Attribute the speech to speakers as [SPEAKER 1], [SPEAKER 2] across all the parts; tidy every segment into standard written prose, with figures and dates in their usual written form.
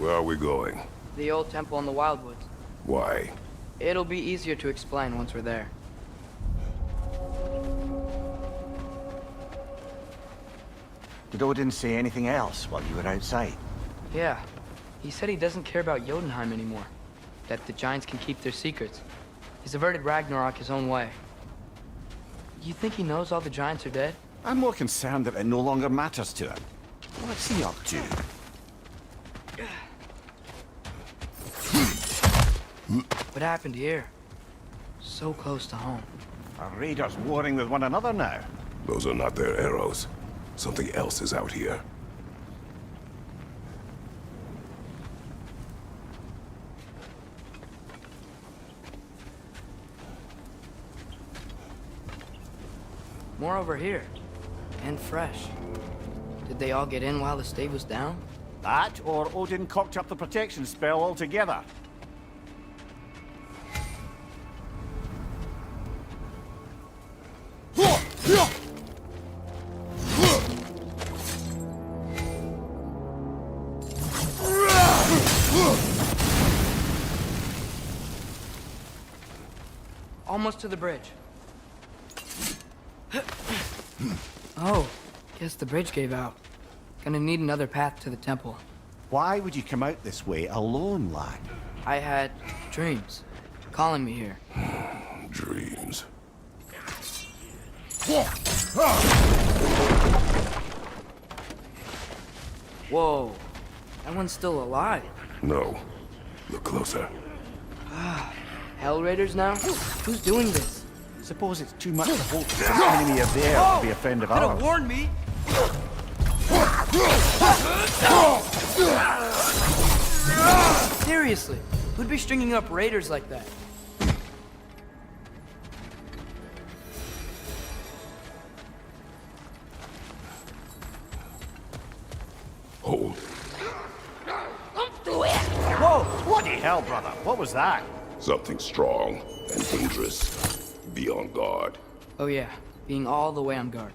[SPEAKER 1] Where are we going?
[SPEAKER 2] The old temple in the Wildwoods.
[SPEAKER 1] Why?
[SPEAKER 2] It'll be easier to explain once we're there.
[SPEAKER 3] Did Odin say anything else while you were outside?
[SPEAKER 2] Yeah. He said he doesn't care about Jotunheim anymore. That the giants can keep their secrets. He's averted Ragnarok his own way. You think he knows all the giants are dead?
[SPEAKER 3] I'm more concerned that it no longer matters to him. What's he up to?
[SPEAKER 2] What happened here? So close to home.
[SPEAKER 3] Are raiders warring with one another now?
[SPEAKER 1] Those are not their arrows. Something else is out here.
[SPEAKER 2] More over here. And fresh. Did they all get in while the stave was down?
[SPEAKER 3] That, or Odin cocked up the protection spell altogether.
[SPEAKER 2] Almost to the bridge. Oh, guess the bridge gave out. Gonna need another path to the temple.
[SPEAKER 3] Why would you come out this way alone, lad?
[SPEAKER 2] I had dreams calling me here.
[SPEAKER 1] Dreams.
[SPEAKER 2] Whoa, that one's still alive.
[SPEAKER 1] No. Look closer.
[SPEAKER 2] Hell Raiders now? Who's doing this?
[SPEAKER 3] Suppose it's too much to hope that an enemy of theirs to be a friend of
[SPEAKER 2] Could've
[SPEAKER 3] ours.
[SPEAKER 2] warned me. Seriously, who'd be stringing up raiders like that?
[SPEAKER 1] Hold.
[SPEAKER 3] Whoa! Bloody hell, brother! What was that?
[SPEAKER 1] Something strong and dangerous. Be on guard.
[SPEAKER 2] Oh yeah, being all the way on guard.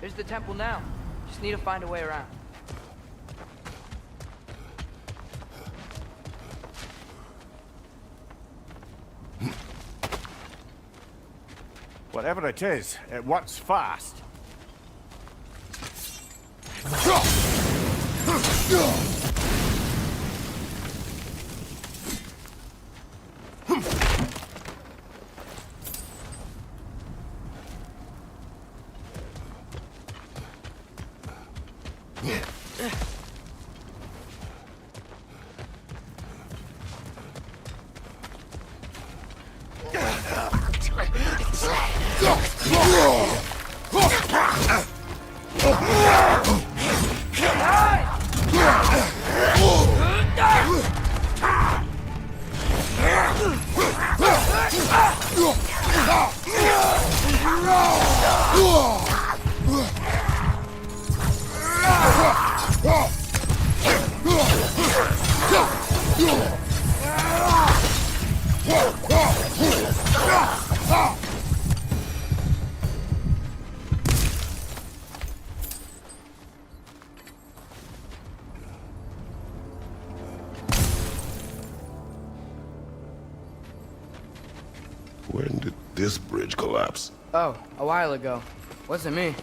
[SPEAKER 2] There's the temple now. Just need to find a way around.
[SPEAKER 3] Whatever it is, it works fast.
[SPEAKER 1] When did this bridge collapse?
[SPEAKER 2] Oh, a while ago. Wasn't me.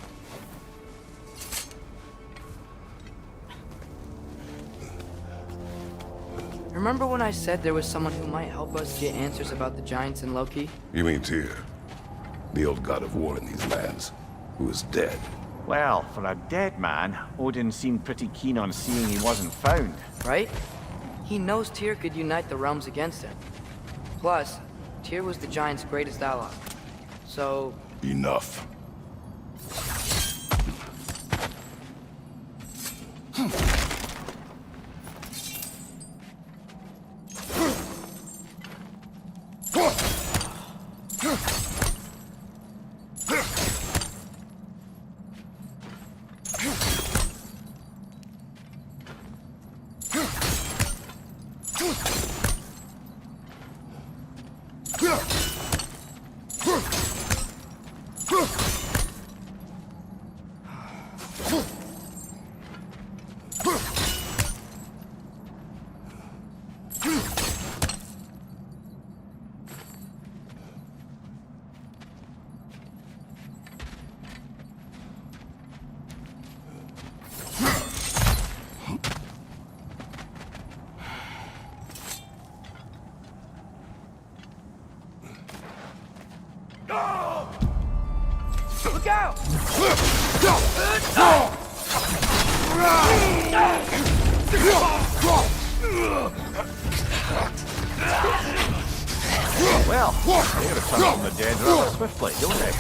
[SPEAKER 2] Remember when I said there was someone who might help us get answers about the giants and Loki?
[SPEAKER 1] You mean Tyr? The old god of war in these lands, who is dead.
[SPEAKER 3] Well, for a dead man, Odin seemed pretty keen on seeing he wasn't found.
[SPEAKER 2] Right? He knows Tyr could unite the realms against him. Plus, Tyr was the giant's greatest ally. So...
[SPEAKER 1] Enough.
[SPEAKER 2] Look out!
[SPEAKER 3] Well, they gotta turn from the dead rather swiftly, don't they?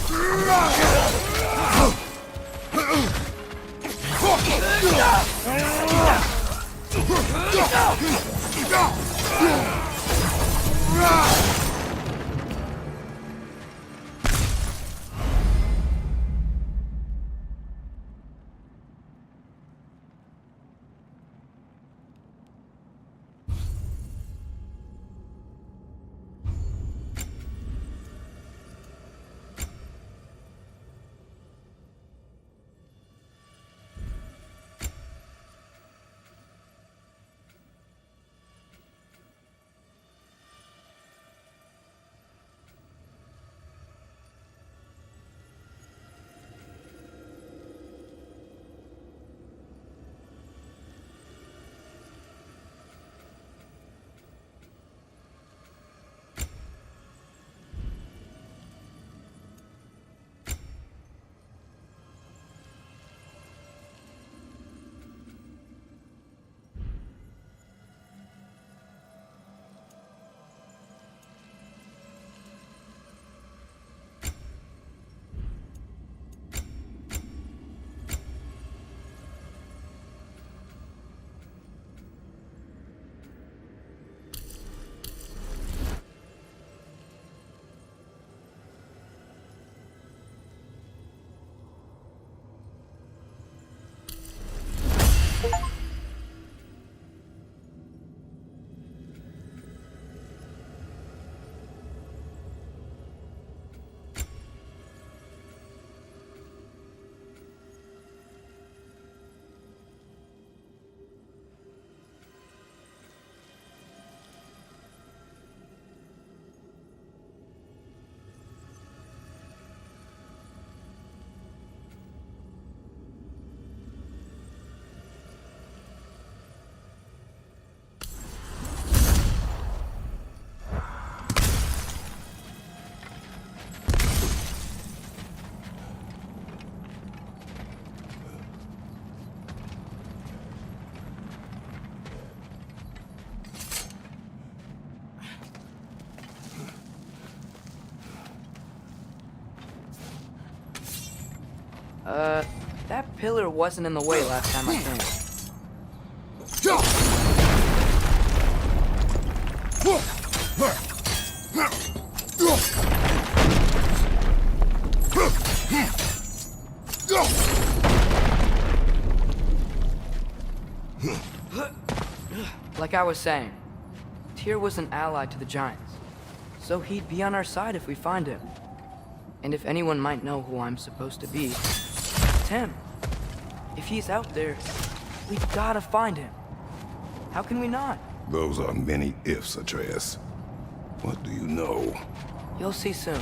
[SPEAKER 2] That pillar wasn't in the way last time I came. Like I was saying, Tyr was an ally to the Giants, so he'd be on our side if we find him. And if anyone might know who I'm supposed to be, it's him. If he's out there, we've gotta find him. How can we not?
[SPEAKER 1] Those are many ifs, Atreus. What do you know?
[SPEAKER 2] You'll see soon.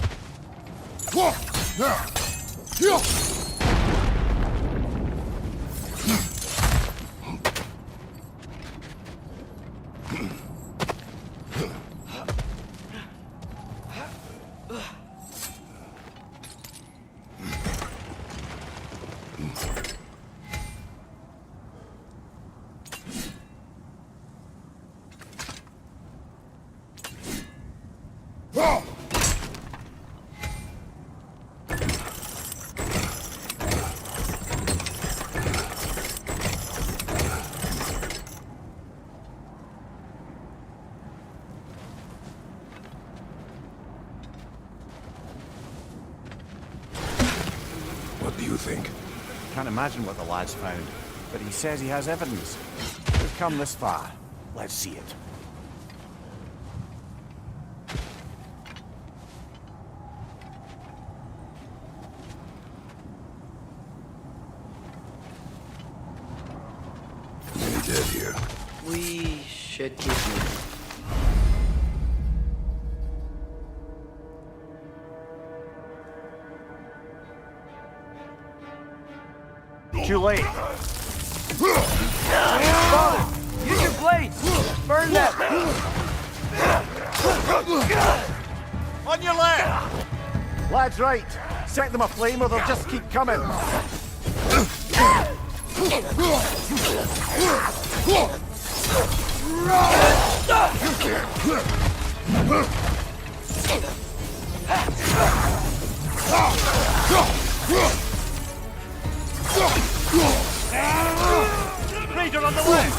[SPEAKER 1] What do you think?
[SPEAKER 3] Can't imagine what the lad's found, but he says he has evidence. We've come this far. Let's see it.
[SPEAKER 1] Many dead here.
[SPEAKER 2] We should keep moving.
[SPEAKER 3] Too late.
[SPEAKER 2] Father, use your blades! Burn that!
[SPEAKER 3] On your left! Lad's right. Set them aflame or they'll just keep coming. Raider on the left!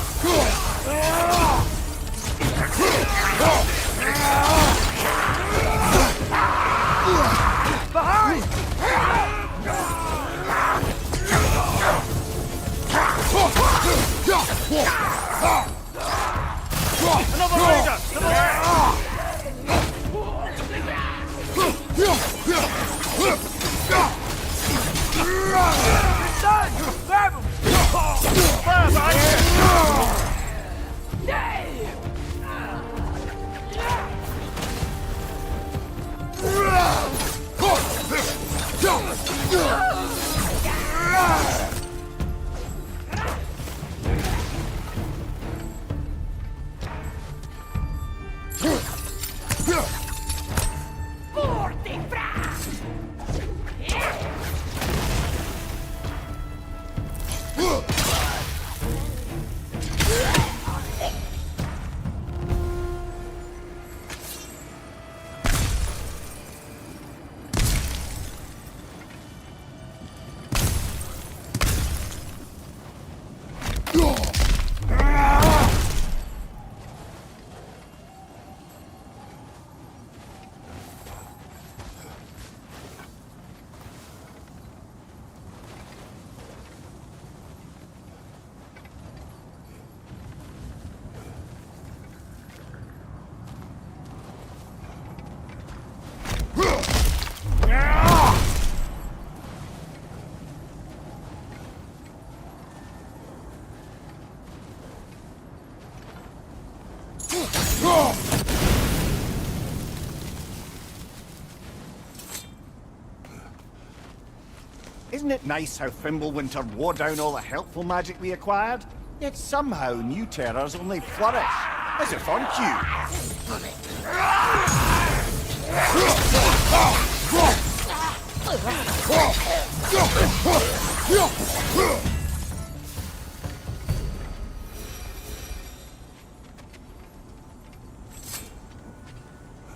[SPEAKER 2] Behind!
[SPEAKER 3] Another raider! To the left!
[SPEAKER 2] Grab him!
[SPEAKER 3] Fire behind you! Isn't it nice how Fimbulwinter wore down all the helpful magic we acquired? Yet somehow new terrors only flourish. As if on cue.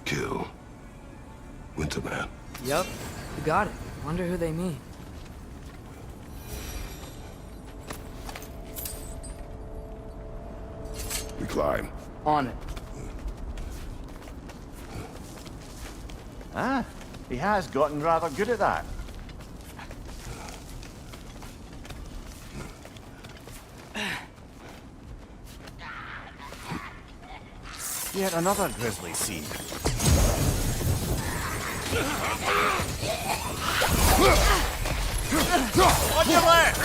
[SPEAKER 1] Kill. Winterman.
[SPEAKER 2] Yup, you got it. Wonder who they mean.
[SPEAKER 1] We climb.
[SPEAKER 2] On it.
[SPEAKER 3] Ah, he has gotten rather good at that. Yet another grisly scene. On your left!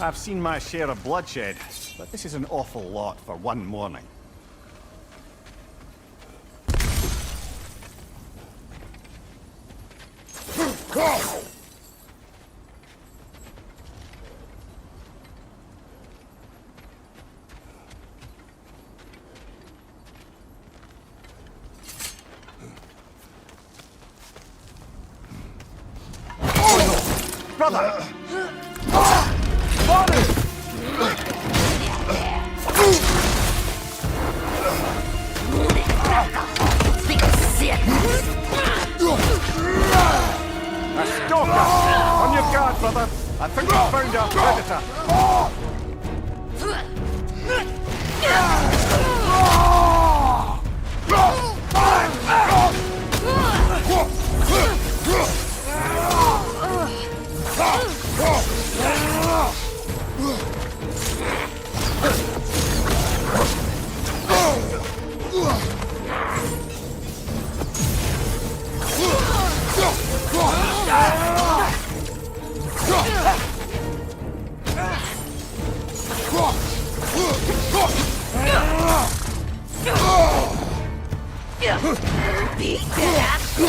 [SPEAKER 3] I've seen my share of bloodshed, but this is an awful lot for one morning. Brother! A stalker! On your guard, brother! I think we found our predator!
[SPEAKER 2] Its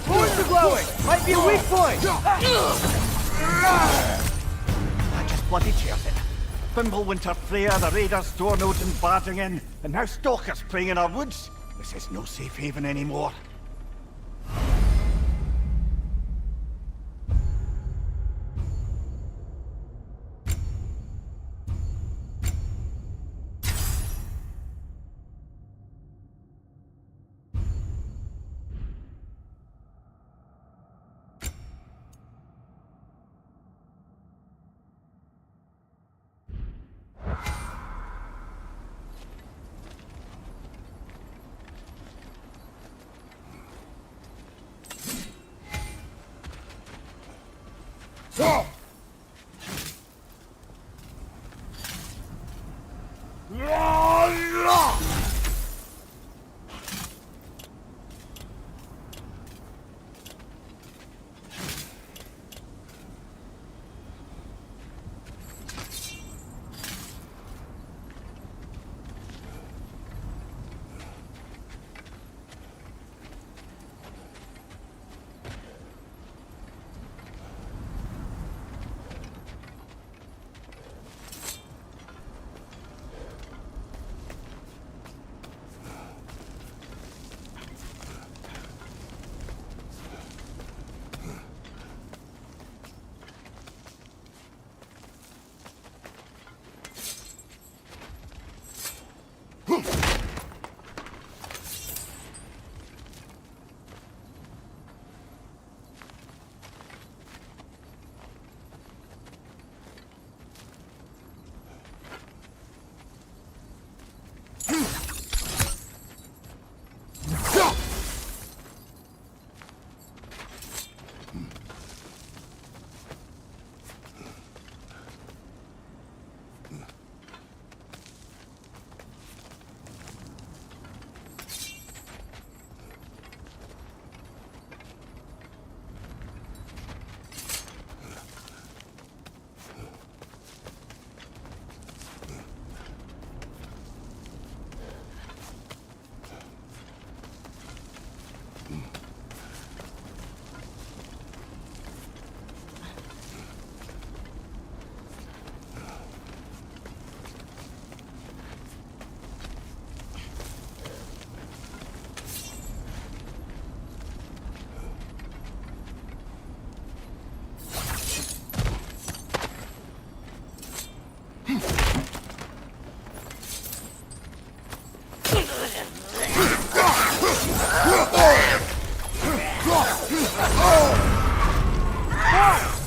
[SPEAKER 2] horns are glowing! Might be a weak point!
[SPEAKER 3] I just bloody chaired it. Fimbulwinter Freya, the raiders, Stornode and barging in, and now stalkers preying in our woods. This is no safe haven anymore.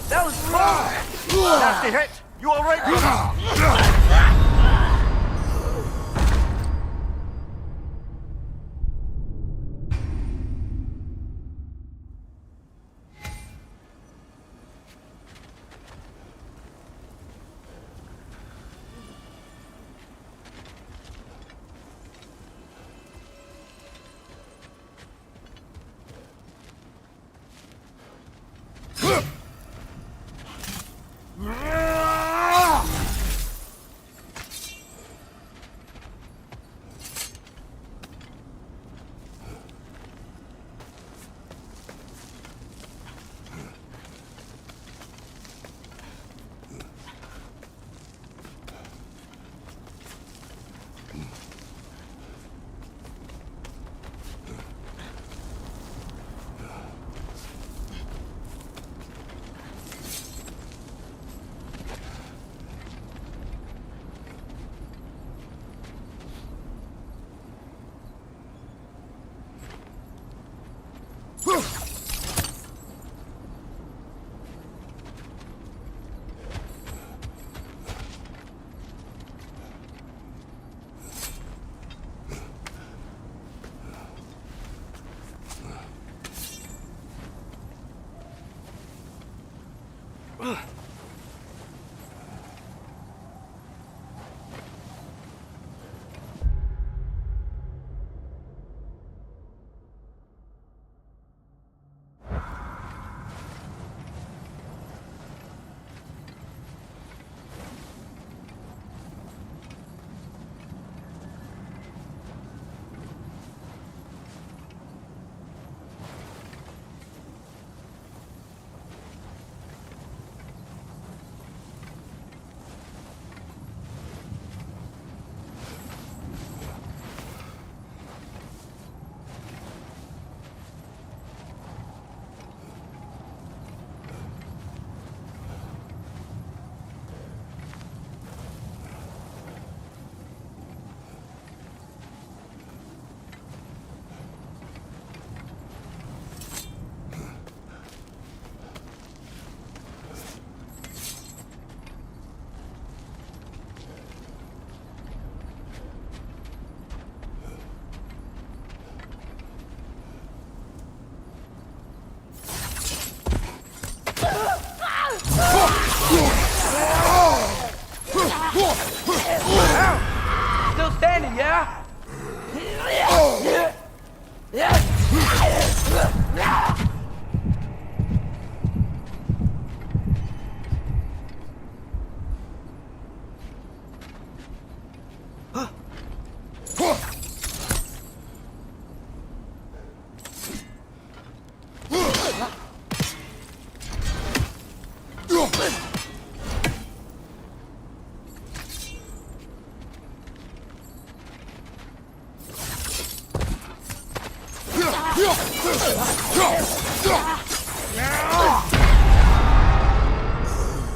[SPEAKER 2] That was close!
[SPEAKER 3] Nasty hit! You alright?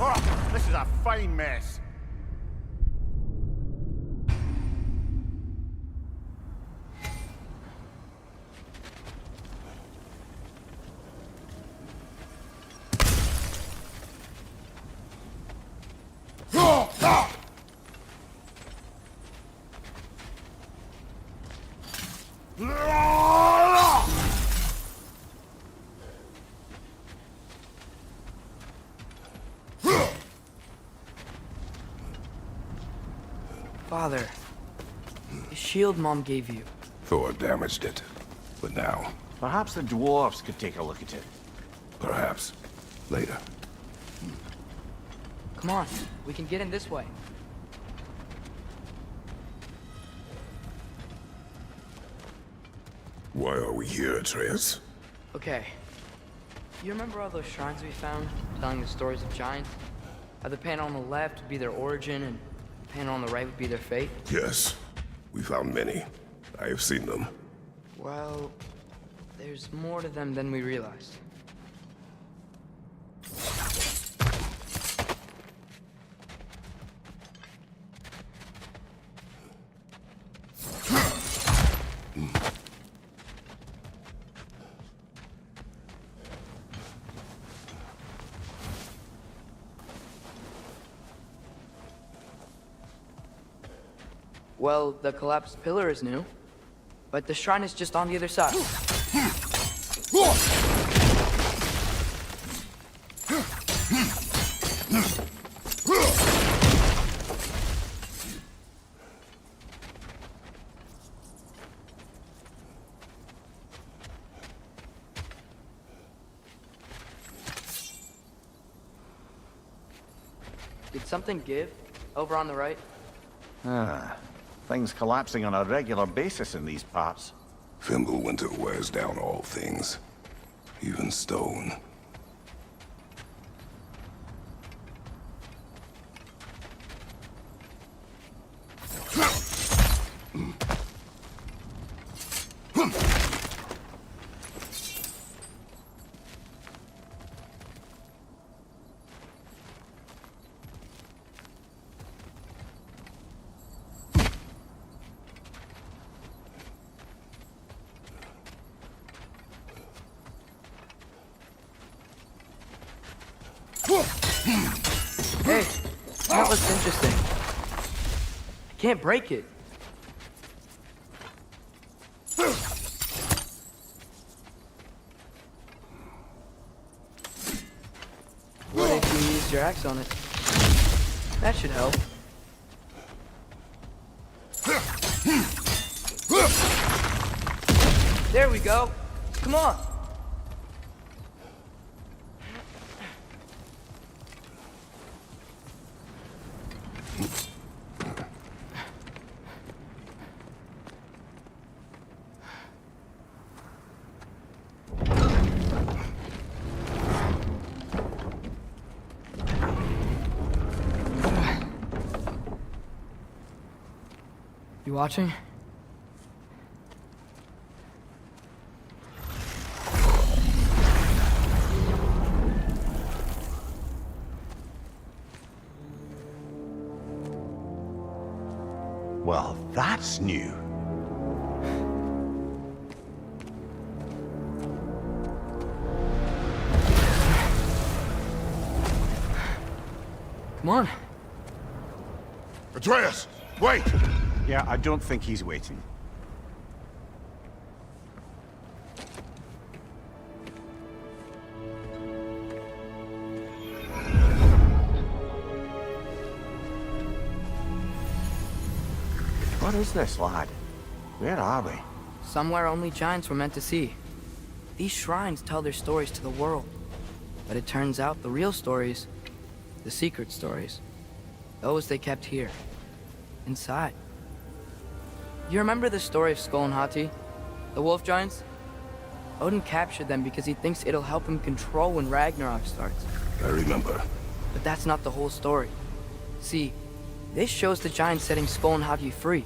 [SPEAKER 3] Oh, this is a fine mess.
[SPEAKER 2] Father, the shield Mom gave you.
[SPEAKER 1] Thor damaged it. But now,
[SPEAKER 3] Perhaps the dwarves could take a look at it.
[SPEAKER 1] perhaps, later.
[SPEAKER 2] Come on, we can get in this way.
[SPEAKER 1] Why are we here, Atreus?
[SPEAKER 2] Okay. You remember all those shrines we found, telling the stories of giants? How the panel on the left would be their origin, and the panel on the right would be their fate?
[SPEAKER 1] Yes. We found many. I have seen them.
[SPEAKER 2] Well, there's more to them than we realized. Well, the collapsed pillar is new, but the shrine is just on the other side. Did something give over on the right?
[SPEAKER 3] Things collapsing on a regular basis in these parts.
[SPEAKER 1] Fimbulwinter wears down all things, even stone.
[SPEAKER 2] Hey, that looks interesting. I can't break it. What if you used your axe on it? That should help. There we go. Come on. You watching?
[SPEAKER 3] Well, that's new.
[SPEAKER 2] Come on.
[SPEAKER 1] Atreus! Wait!
[SPEAKER 3] Yeah, I don't think he's waiting. What is this, lad? Where are we?
[SPEAKER 2] Somewhere only giants were meant to see. These shrines tell their stories to the world. But it turns out the real stories, the secret stories, those they kept here, inside. You remember the story of Skull and Hati? The wolf giants? Odin captured them because he thinks it'll help him control when Ragnarok starts.
[SPEAKER 1] I remember.
[SPEAKER 2] But that's not the whole story. See, this shows the giants setting Skull and Hati free.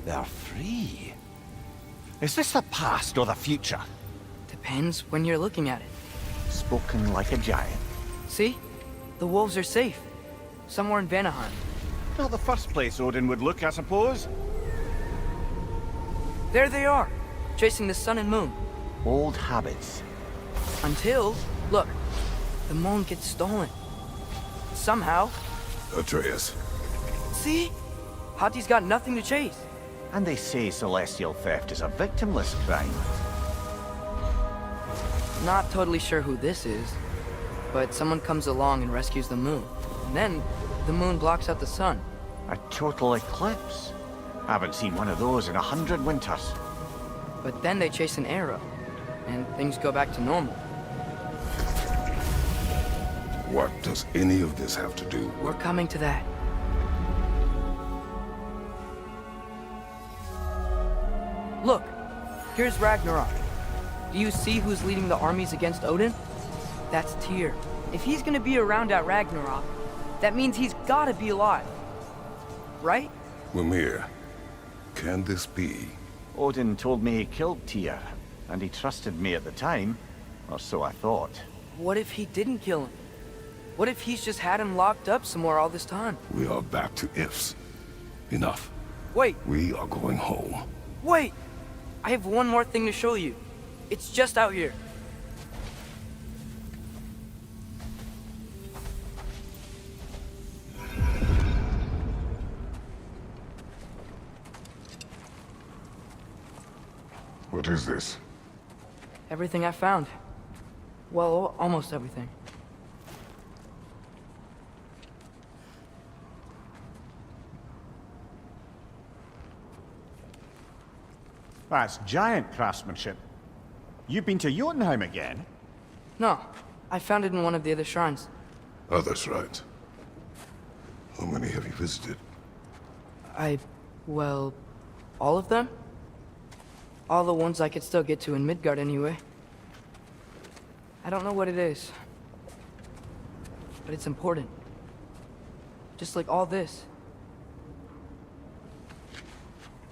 [SPEAKER 3] They're free. Is this the past or the future?
[SPEAKER 2] To Depends when you're looking at it.
[SPEAKER 3] Spoken like a giant.
[SPEAKER 2] See? The wolves are safe. Somewhere in Vanaheim.
[SPEAKER 3] Not the first place Odin would look, I suppose.
[SPEAKER 2] There they are, chasing the sun and moon.
[SPEAKER 3] Old habits.
[SPEAKER 2] Until, look, the moon gets stolen. Somehow.
[SPEAKER 1] Atreus.
[SPEAKER 2] See? Hati's got nothing to chase.
[SPEAKER 3] And they say celestial theft is a victimless crime.
[SPEAKER 2] Not totally sure who this is, but someone comes along and rescues the moon. And then, the moon blocks out the sun.
[SPEAKER 3] A total eclipse. Haven't seen one of those in 100 winters.
[SPEAKER 2] But then they chase an arrow, and things go back to normal.
[SPEAKER 1] What does any of this have to do
[SPEAKER 2] We're
[SPEAKER 1] with...
[SPEAKER 2] coming to that. Look, here's Ragnarok. Do you see who's leading the armies against Odin? That's Tyr. If he's gonna be around at Ragnarok, that means he's gotta be alive. Right?
[SPEAKER 1] Mimir, can this be?
[SPEAKER 3] Odin told me he killed Tyr, and he trusted me at the time, or so I thought.
[SPEAKER 2] What if he didn't kill him? What if he's just had him locked up somewhere all this time?
[SPEAKER 1] We are back to ifs. Enough.
[SPEAKER 2] Wait,
[SPEAKER 1] We are going home.
[SPEAKER 2] wait! I have one more thing to show you. It's just out here.
[SPEAKER 1] What is this?
[SPEAKER 2] Everything I found. Well, almost everything.
[SPEAKER 3] That's giant craftsmanship. You've been to Jotunheim again?
[SPEAKER 2] No, I found it in one of the other shrines.
[SPEAKER 1] Other shrines. How many have you visited?
[SPEAKER 2] Well, all of them? All the ones I could still get to in Midgard anyway. I don't know what it is, but it's important. Just like all this.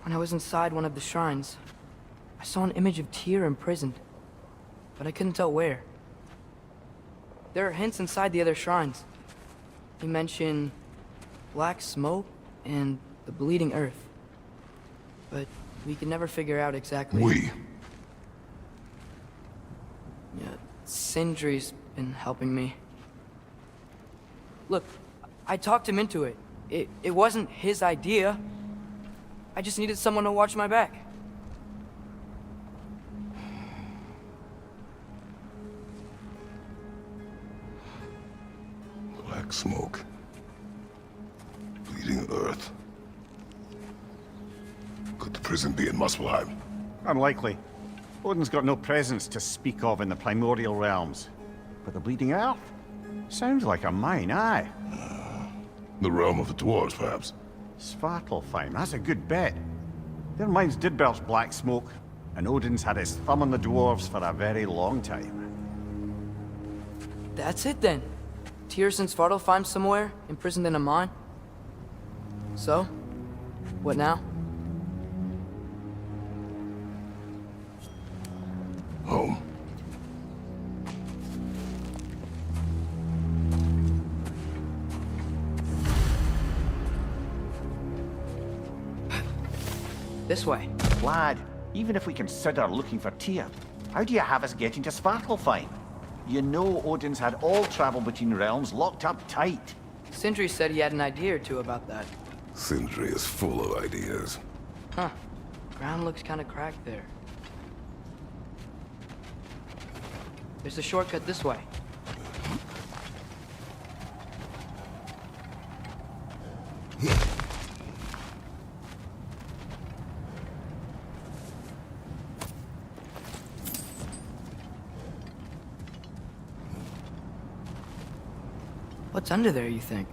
[SPEAKER 2] When I was inside one of the shrines, I saw an image of Tyr imprisoned, but I couldn't tell where. There are hints inside the other shrines. They mention black smoke and the bleeding earth, but we could never figure out exactly.
[SPEAKER 1] We.
[SPEAKER 2] Yeah, Sindri's been helping me. Look, I talked him into it. It wasn't his idea. I just needed someone to watch my back.
[SPEAKER 1] Black smoke. Bleeding earth. Could the prison be in Muspelheim?
[SPEAKER 3] Unlikely. Odin's got no presence to speak of in the primordial realms. But the Bleeding Earth? Sounds like a mine, aye.
[SPEAKER 1] The realm of the dwarves, perhaps?
[SPEAKER 3] Svartalfheim, that's a good bet. Their mines did belch black smoke, and Odin's had his thumb on the dwarves for a very long time.
[SPEAKER 2] That's it then. Tyr's in Svartalfheim somewhere, imprisoned in a mine. So, what now?
[SPEAKER 1] Home.
[SPEAKER 2] This way.
[SPEAKER 3] Lad, even if we consider looking for Tyr, how do you have us getting to Svartalfheim? You know Odin's had all travel between realms locked up tight.
[SPEAKER 2] Sindri said he had an idea or two about that.
[SPEAKER 1] Sindri is full of ideas.
[SPEAKER 2] Huh. Ground looks kind of cracked there. There's a shortcut this way. What's under there, you think?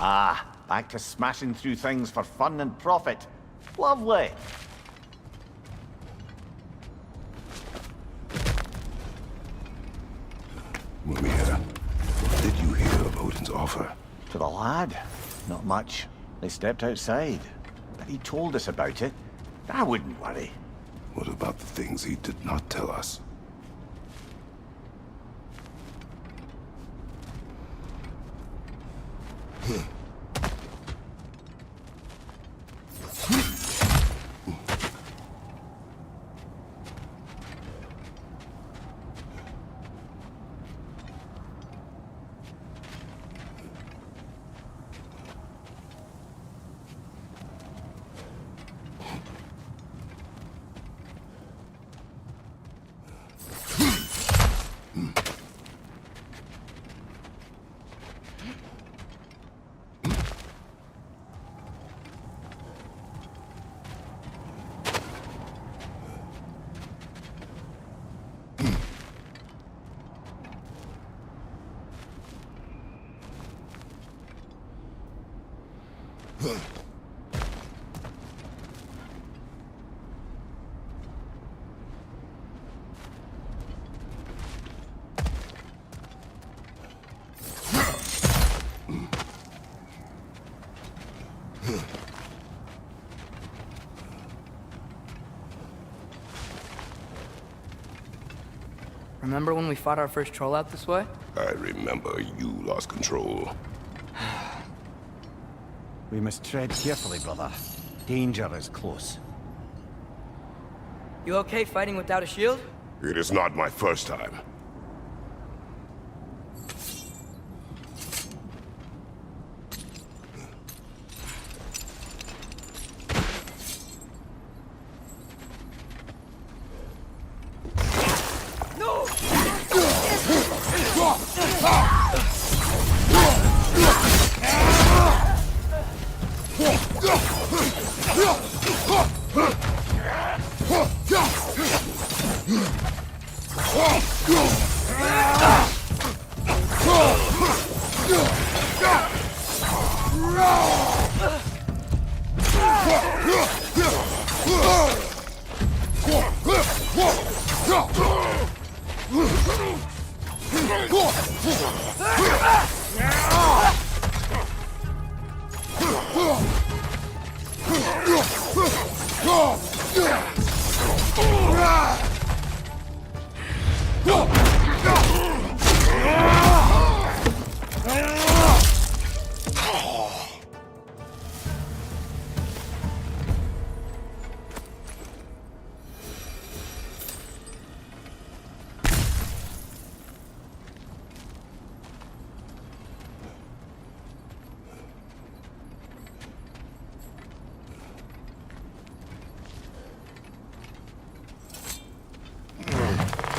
[SPEAKER 3] Ah, back to smashing through things for fun and profit. Lovely.
[SPEAKER 1] Mimir, what did you hear of Odin's offer?
[SPEAKER 3] To the lad? Not much. They stepped outside. But he told us about it. I wouldn't worry.
[SPEAKER 1] What about the things he did not tell us?
[SPEAKER 2] Remember when we fought our first troll out this way?
[SPEAKER 1] I remember you lost control.
[SPEAKER 3] We must tread carefully, brother. Danger is close.
[SPEAKER 2] You okay fighting without a shield?
[SPEAKER 1] It is not my first time.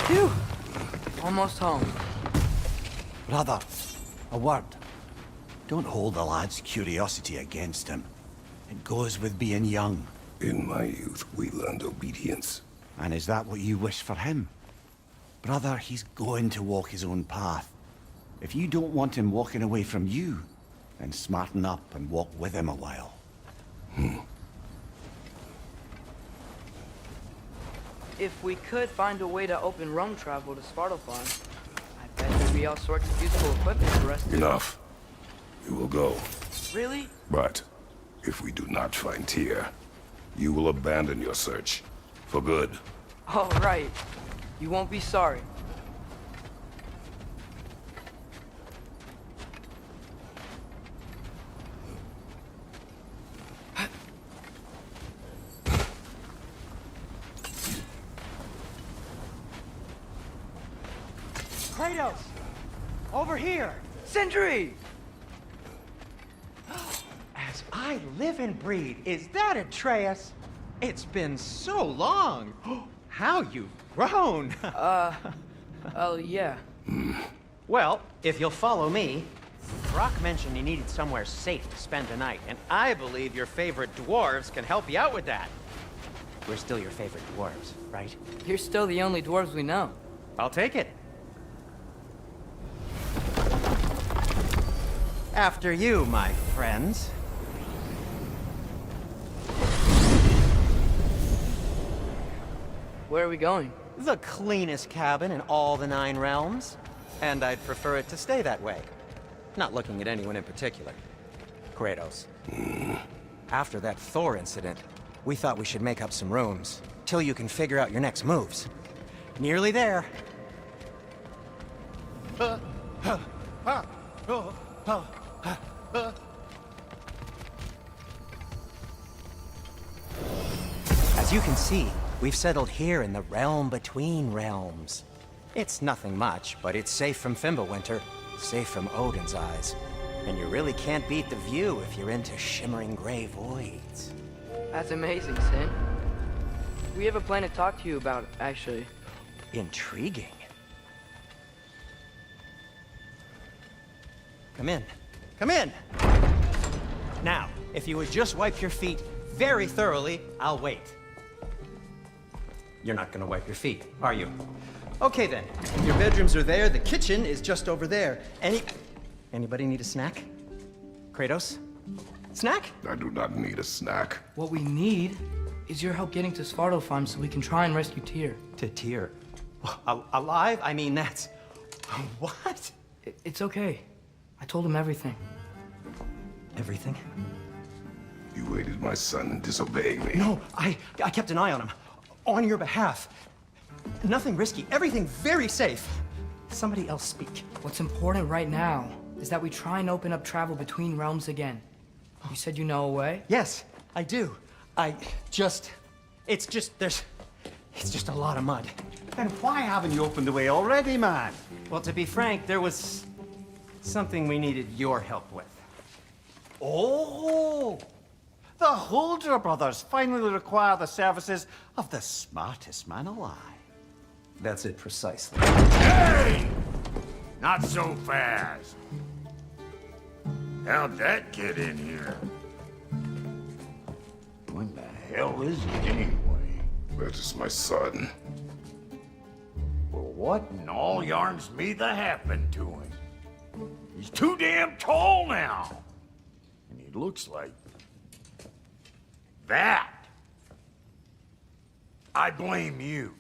[SPEAKER 2] Phew! Almost home.
[SPEAKER 3] Brother, a word. Don't hold the lad's curiosity against him. It goes with being young.
[SPEAKER 1] In my youth, we learned obedience.
[SPEAKER 3] And is that what you wish for him? Brother, he's going to walk his own path. If you don't want him walking away from you, then smarten up and walk with him a while.
[SPEAKER 2] If we could find a way to open roam travel to Svartalfheim, I bet there'd be all sorts of useful equipment for us to...
[SPEAKER 1] Enough. We will go.
[SPEAKER 2] Really?
[SPEAKER 1] But if we do not find Tyr, you will abandon your search. For good.
[SPEAKER 2] All right. You won't be sorry.
[SPEAKER 4] Kratos! Over here!
[SPEAKER 2] Sindri!
[SPEAKER 4] As I live and breathe, is that Atreus? It's been so long! How you've grown!
[SPEAKER 2] Oh, yeah.
[SPEAKER 4] Well, if you'll follow me, Brock mentioned you needed somewhere safe to spend the night, and I believe your favorite dwarves can help you out with that. We're still your favorite dwarves, right?
[SPEAKER 2] You're still the only dwarves we know.
[SPEAKER 4] I'll take it. After you, my friends.
[SPEAKER 2] Where are we going?
[SPEAKER 4] The cleanest cabin in all the 9 realms. And I'd prefer it to stay that way. Not looking at anyone in particular. Kratos. After that Thor incident, we thought we should make up some rooms, till you can figure out your next moves. Nearly there. As you can see, we've settled here in the realm between realms. It's nothing much, but it's safe from Fimbulwinter, safe from Odin's eyes. And you really can't beat the view if you're into shimmering gray voids.
[SPEAKER 2] That's amazing, Sin. We have a plan to talk to you about, actually.
[SPEAKER 4] Intriguing. Come in. Come in! Now, if you would just wipe your feet very thoroughly, I'll wait. You're not gonna wipe your feet, are you? Okay then. Your bedrooms are there, the kitchen is just over there. Anybody need a snack? Kratos? Snack?
[SPEAKER 1] I do not need a snack.
[SPEAKER 2] What we need is your help getting to Svartalfheim so we can try and rescue Tyr.
[SPEAKER 4] To Tyr? Alive? I mean, that's... What?
[SPEAKER 2] It's okay. I told him everything.
[SPEAKER 4] Everything?
[SPEAKER 1] You aided my son in disobeying me.
[SPEAKER 4] No, I kept an eye on him. On your behalf. Nothing risky, everything very safe. Somebody else speak.
[SPEAKER 2] What's important right now is that we try and open up travel between realms again. You said you know a way?
[SPEAKER 4] Yes, I do. It's just a lot of mud.
[SPEAKER 3] Then why haven't you opened the way already, man?
[SPEAKER 4] Well, to be frank, there was something we needed your help with.
[SPEAKER 3] Oh! The Holder brothers finally require the services of the smartest man alive.
[SPEAKER 4] That's it precisely.
[SPEAKER 5] Hey! Not so fast. How'd that get in here? What the hell is it anyway?
[SPEAKER 1] That is my son.
[SPEAKER 5] Well, what in all yarns me that happened to him? He's too damn tall now. And he looks like... that. I blame you.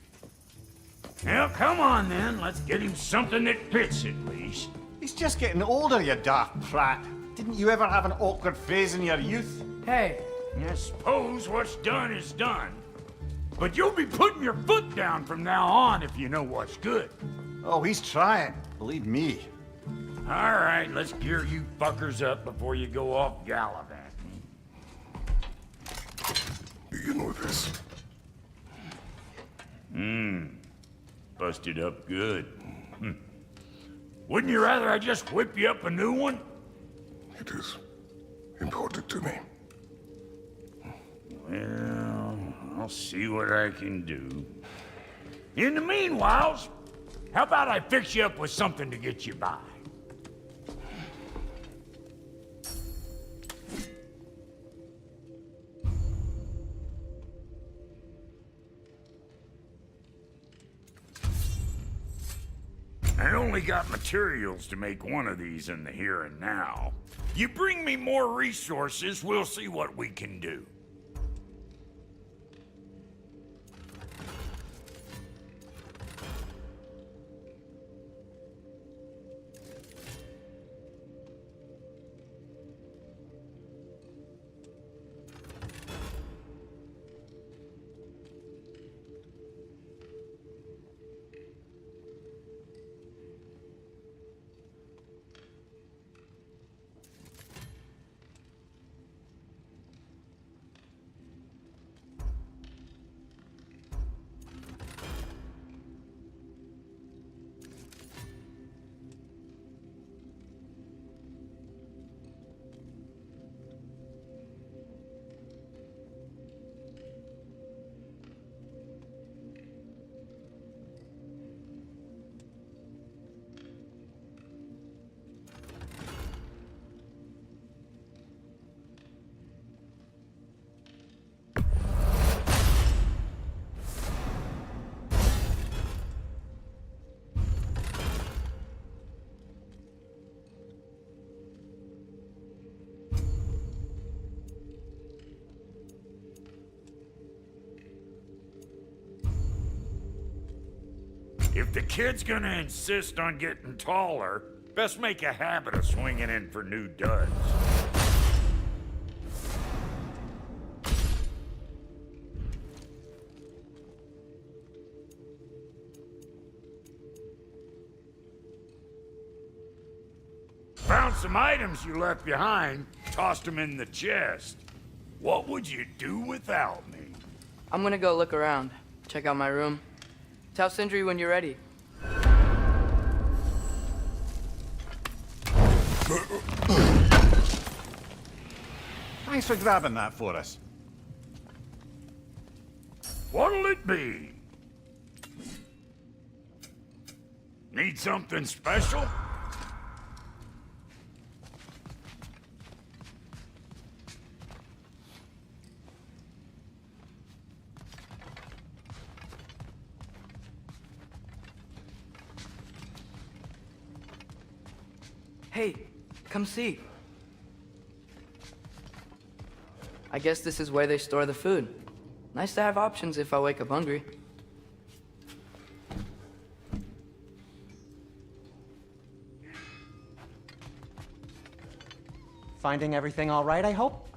[SPEAKER 5] Well, come on then. Let's get him something that fits at least.
[SPEAKER 3] He's just getting older, you daft prat. Didn't you ever have an awkward phase in your youth?
[SPEAKER 2] Hey,
[SPEAKER 5] I suppose what's done is done. But you'll be putting your foot down from now on if you know what's good.
[SPEAKER 3] Oh, he's trying. Believe me.
[SPEAKER 5] All right, let's gear you fuckers up before you go off gallivanting.
[SPEAKER 1] Begin with this.
[SPEAKER 5] Busted up good. Wouldn't you rather I just whip you up a new one?
[SPEAKER 1] It is important to me.
[SPEAKER 5] Well, I'll see what I can do. In the meanwhile, how about I fix you up with something to get you by? I only got materials to make one of these in the here and now. You bring me more resources, we'll see what we can do. If the kid's gonna insist on getting taller, best make a habit of swinging in for new duds. Found some items you left behind, tossed them in the chest. What would you do without me?
[SPEAKER 2] I'm gonna go look around, check out my room. Tell Sindri when you're ready.
[SPEAKER 3] Thanks for grabbing that for us.
[SPEAKER 5] What'll it be? Need something special?
[SPEAKER 2] Hey, come see. I guess this is where they store the food. Nice to have options if I wake up hungry.
[SPEAKER 4] Finding everything all right, I hope?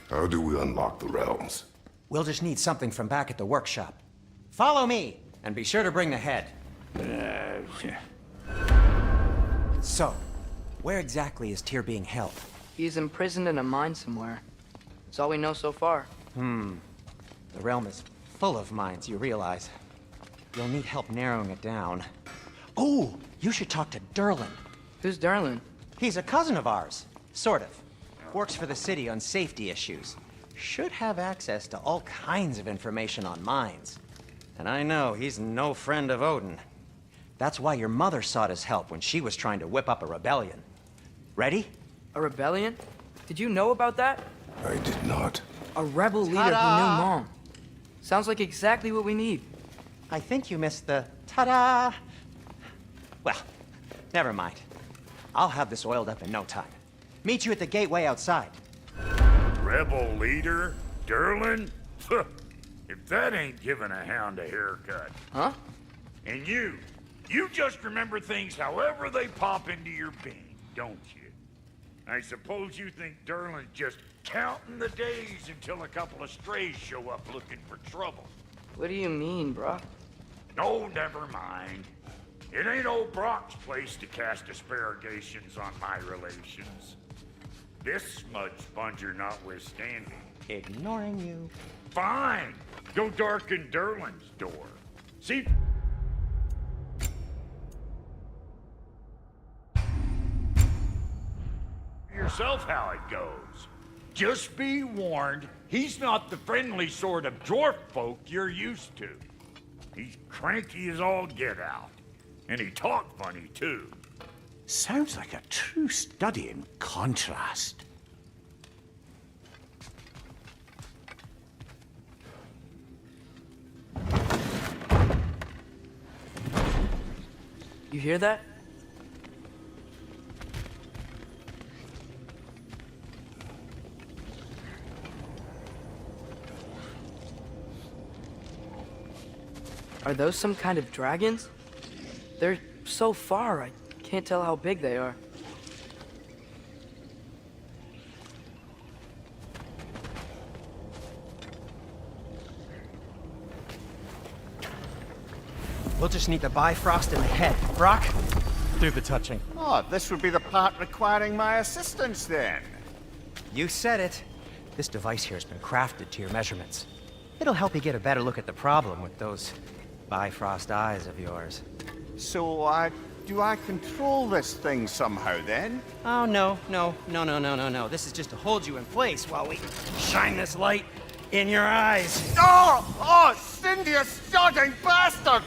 [SPEAKER 1] How do we unlock the realms?
[SPEAKER 4] We'll just need something from back at the workshop. Follow me, and be sure to bring the head. So, where exactly is Tyr being held?
[SPEAKER 2] He's imprisoned in a mine somewhere. That's all we know so far.
[SPEAKER 4] The realm is full of mines, you realize. You'll need help narrowing it down. Oh, you should talk to Durlin.
[SPEAKER 2] Who's Darlin?
[SPEAKER 4] He's a cousin of ours, sort of. Works for the city on safety issues. Should have access to all kinds of information on mines. And I know he's no friend of Odin. That's why your mother sought his help when she was trying to whip up a rebellion. Ready?
[SPEAKER 2] A rebellion? Did you know about that?
[SPEAKER 1] I did not.
[SPEAKER 2] A rebel leader who knew Mom. Sounds like exactly what we need.
[SPEAKER 4] I think you missed the ta-da. Well, never mind. I'll have this oiled up in no time. Meet you at the gateway outside.
[SPEAKER 5] Rebel leader? Durlin? If that ain't giving a hound a haircut.
[SPEAKER 2] Huh?
[SPEAKER 5] And you just remember things however they pop into your being, don't you? I suppose you think Durlin's just counting the days until a couple of strays show up looking for trouble.
[SPEAKER 2] What do you mean, bro?
[SPEAKER 5] No, never mind. It ain't old Brock's place to cast aspersions on my relations. This smudge sponger notwithstanding.
[SPEAKER 4] Ignoring you.
[SPEAKER 5] Fine! Go darken Durlin's door. See yourself how it goes. Just be warned, he's not the friendly sort of dwarf folk you're used to. He's cranky as all get out. And he talked funny, too.
[SPEAKER 3] Sounds like a true study in contrast.
[SPEAKER 2] You hear that? Are those some kind of dragons? They're so far, I can't tell how big they are.
[SPEAKER 4] We'll just need the Bifrost in the head. Brock, do the touching.
[SPEAKER 3] Oh, this would be the part requiring my assistance then.
[SPEAKER 4] You said it. This device here has been crafted to your measurements. It'll help you get a better look at the problem with those Bifrost eyes of yours.
[SPEAKER 3] So, do I control this thing somehow then?
[SPEAKER 4] Oh, no. This is just to hold you in place while we shine this light in your eyes.
[SPEAKER 3] Oh, Cindy, you starting bastard!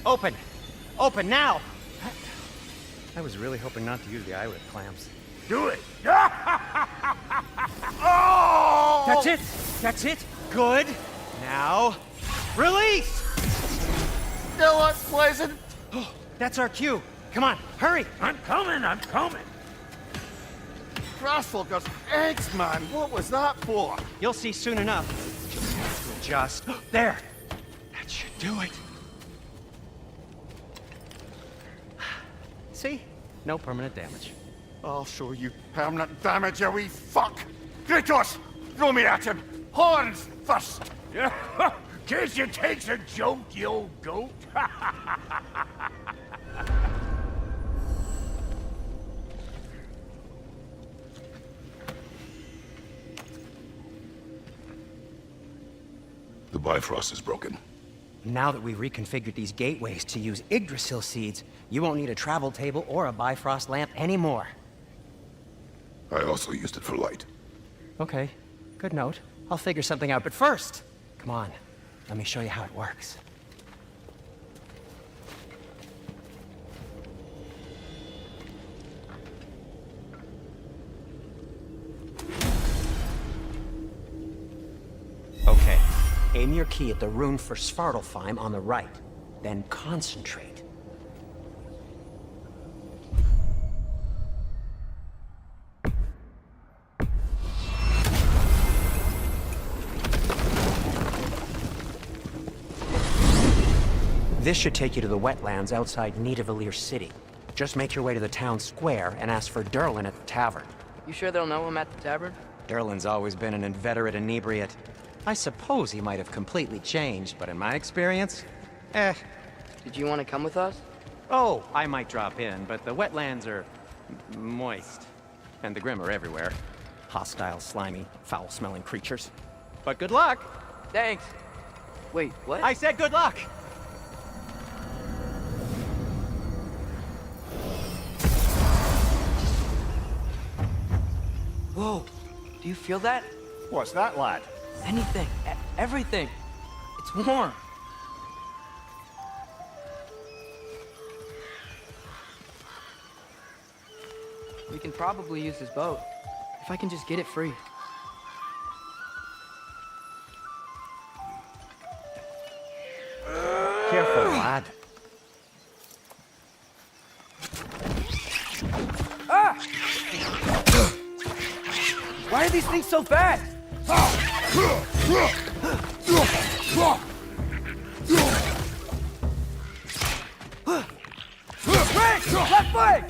[SPEAKER 4] Open! Open now! I was really hoping not to use the eyelid clamps.
[SPEAKER 5] Do it!
[SPEAKER 3] Oh!
[SPEAKER 4] That's it! That's it! Good! Now, release!
[SPEAKER 3] Still unpleasant.
[SPEAKER 4] Oh, that's our cue. Come on, hurry!
[SPEAKER 5] I'm coming!
[SPEAKER 3] Grassfalker's eggs, man. What was that for?
[SPEAKER 4] You'll see soon enough. Just have to adjust. There! That should do it. See? No permanent damage.
[SPEAKER 3] I'll show you permanent damage, you wee fuck. Kratos! Throw me at him! Horns first!
[SPEAKER 5] Yeah, guess you takes a joke, you old goat.
[SPEAKER 1] The Bifrost is broken.
[SPEAKER 4] Now that we've reconfigured these gateways to use Yggdrasil seeds, you won't need a travel table or a Bifrost lamp anymore.
[SPEAKER 1] I also used it for light.
[SPEAKER 4] Okay, good note. I'll figure something out, but first, come on, let me show you how it works. Okay, aim your key at the rune for Svartalfheim on the right, then concentrate. This should take you to the wetlands outside Nidavellir City. Just make your way to the town square and ask for Durlin at the tavern.
[SPEAKER 2] You sure they'll know him at the tavern?
[SPEAKER 4] Durlin's always been an inveterate inebriate. I suppose he might have completely changed, but in my experience,
[SPEAKER 2] Did you want to come with us?
[SPEAKER 4] Oh, I might drop in, but the wetlands are moist. And the Grim are everywhere. Hostile, slimy, foul-smelling creatures. But good luck!
[SPEAKER 2] Thanks. Wait, what?
[SPEAKER 4] I said good luck!
[SPEAKER 2] Whoa, do you feel that?
[SPEAKER 3] What's that, lad?
[SPEAKER 2] Anything, everything. It's warm. We can probably use this boat, if I can just get it free.
[SPEAKER 3] Careful, lad.
[SPEAKER 2] Why are these things so fast? Rick! Left foot!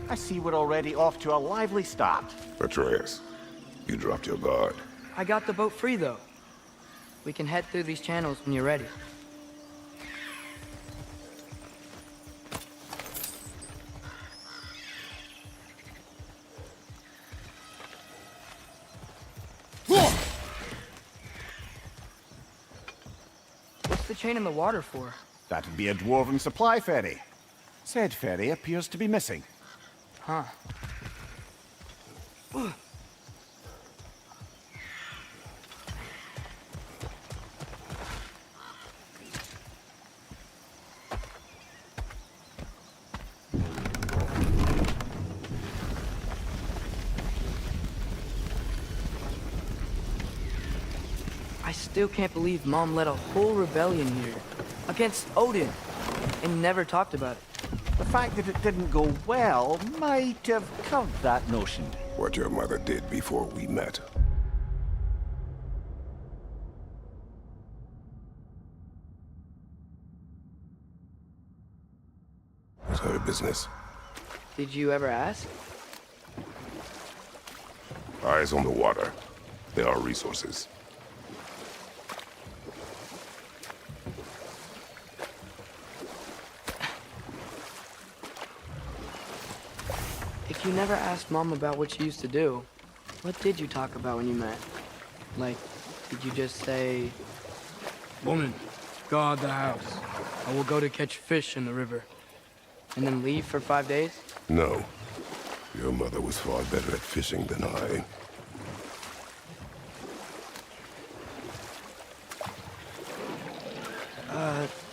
[SPEAKER 3] I see we're already off to a lively start.
[SPEAKER 1] Atreus, you dropped your guard.
[SPEAKER 2] I got the boat free, though. We can head through these channels when you're ready. What's the chain in the water for?
[SPEAKER 3] That'd be a dwarven supply ferry. Said ferry appears to be missing.
[SPEAKER 2] Huh. I still can't believe Mom led a whole rebellion here against Odin and never talked about it.
[SPEAKER 3] The fact that it didn't go well might have covered that notion.
[SPEAKER 1] What your mother did before we met. It's her business.
[SPEAKER 2] Did you ever ask?
[SPEAKER 1] Eyes on the water. There are resources.
[SPEAKER 2] If you never asked Mom about what she used to do, what did you talk about when you met? Like, did you just say, "Woman, guard the house. I will go to catch fish in the river," and then leave for 5 days?
[SPEAKER 1] No. Your mother was far better at fishing than I.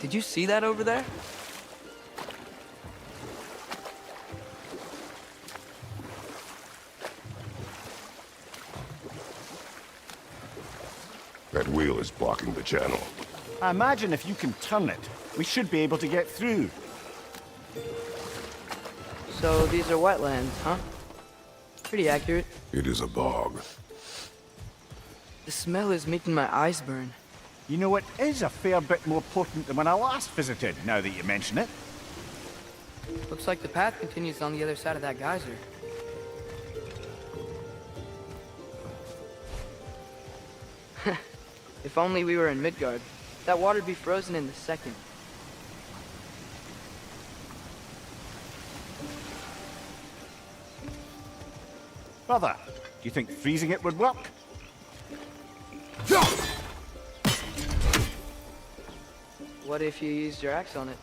[SPEAKER 2] Did you see that over there?
[SPEAKER 1] That wheel is blocking the channel.
[SPEAKER 3] I imagine if you can turn it, we should be able to get through.
[SPEAKER 2] So these are wetlands, huh? Pretty accurate.
[SPEAKER 1] It is a bog.
[SPEAKER 2] The smell is making my eyes burn.
[SPEAKER 3] You know, it is a fair bit more potent than when I last visited, now that you mention it.
[SPEAKER 2] Looks like the path continues on the other side of that geyser. If only we were in Midgard. That water'd be frozen in a second.
[SPEAKER 3] Brother, do you think freezing it would work?
[SPEAKER 2] What if you used your axe on it?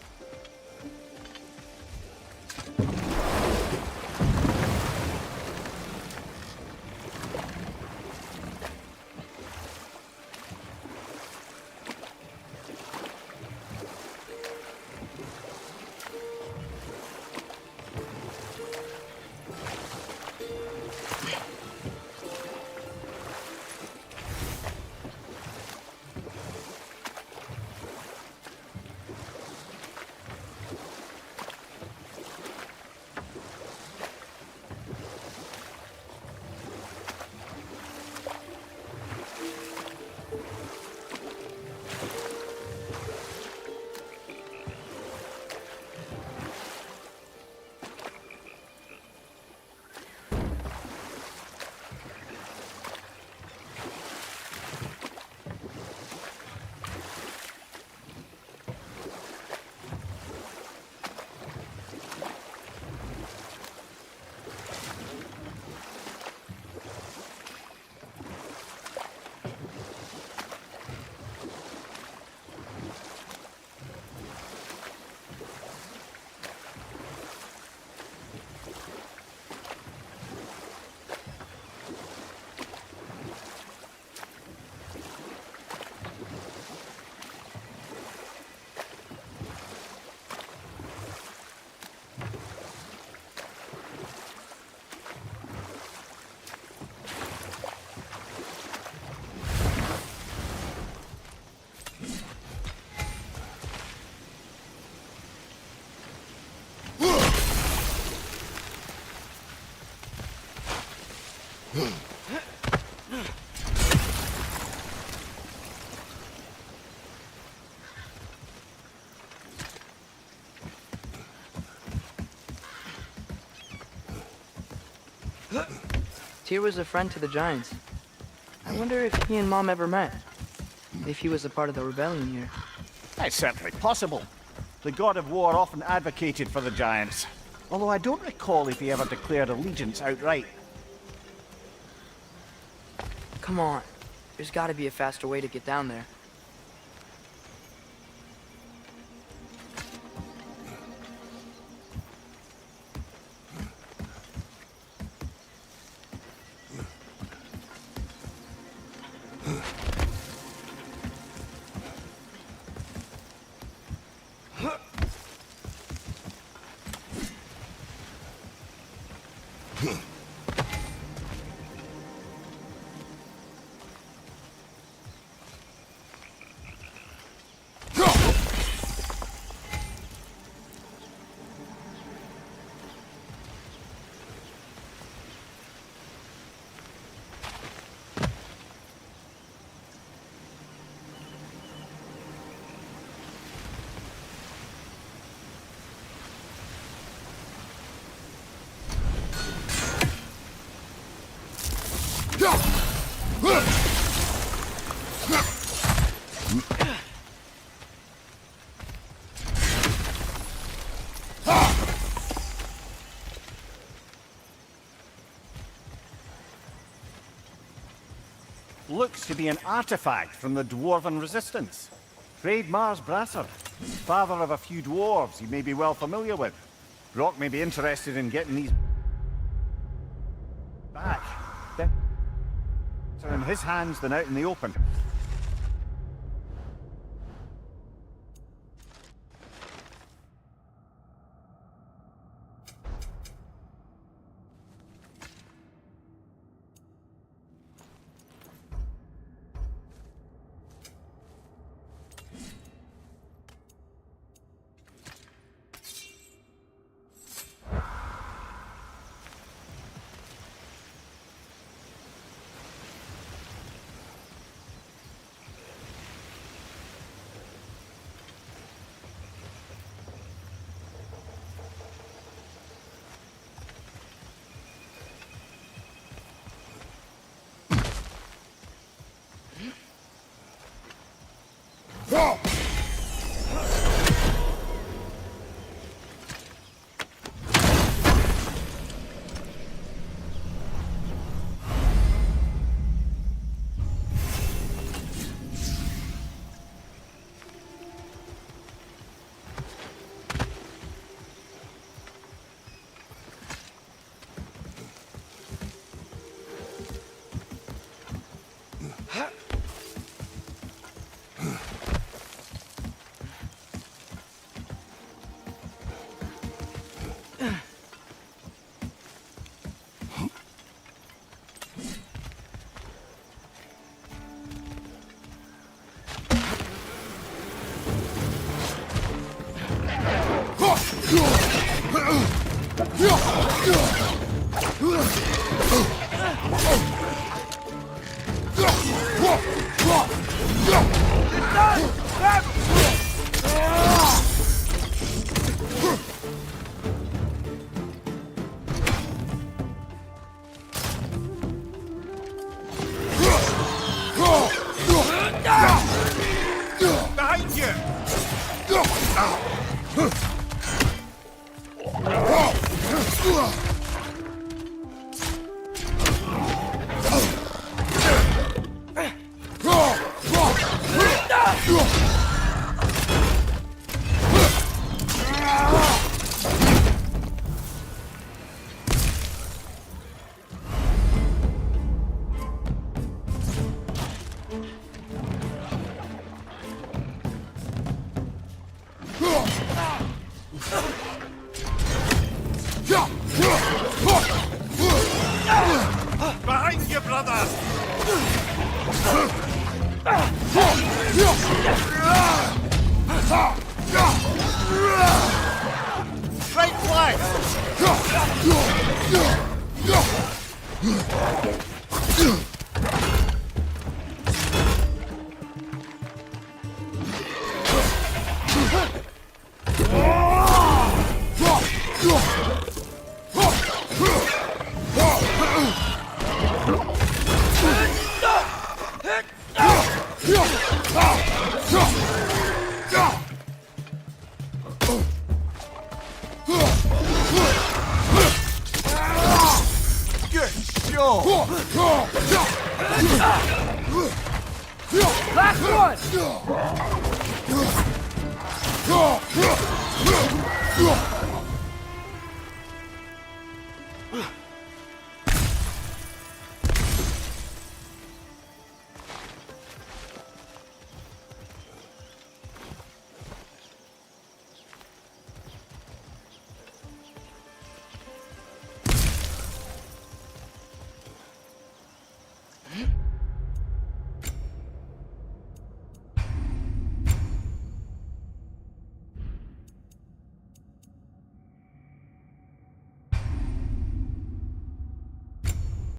[SPEAKER 2] Tyr was a friend to the Giants. I wonder if he and Mom ever met. If he was a part of the rebellion here.
[SPEAKER 3] It's certainly possible. The God of War often advocated for the Giants. Although I don't recall if he ever declared allegiance outright.
[SPEAKER 2] Come on. There's gotta be a faster way to get down there.
[SPEAKER 3] Looks to be an artifact from the Dwarven Resistance. Trade Mars Brasser, father of a few dwarves you may be well familiar with. Brock may be interested in getting these back. Better in his hands than out in the open.
[SPEAKER 5] Behind you! Behind you, brother! Straight flank! Good shot!
[SPEAKER 2] Last one!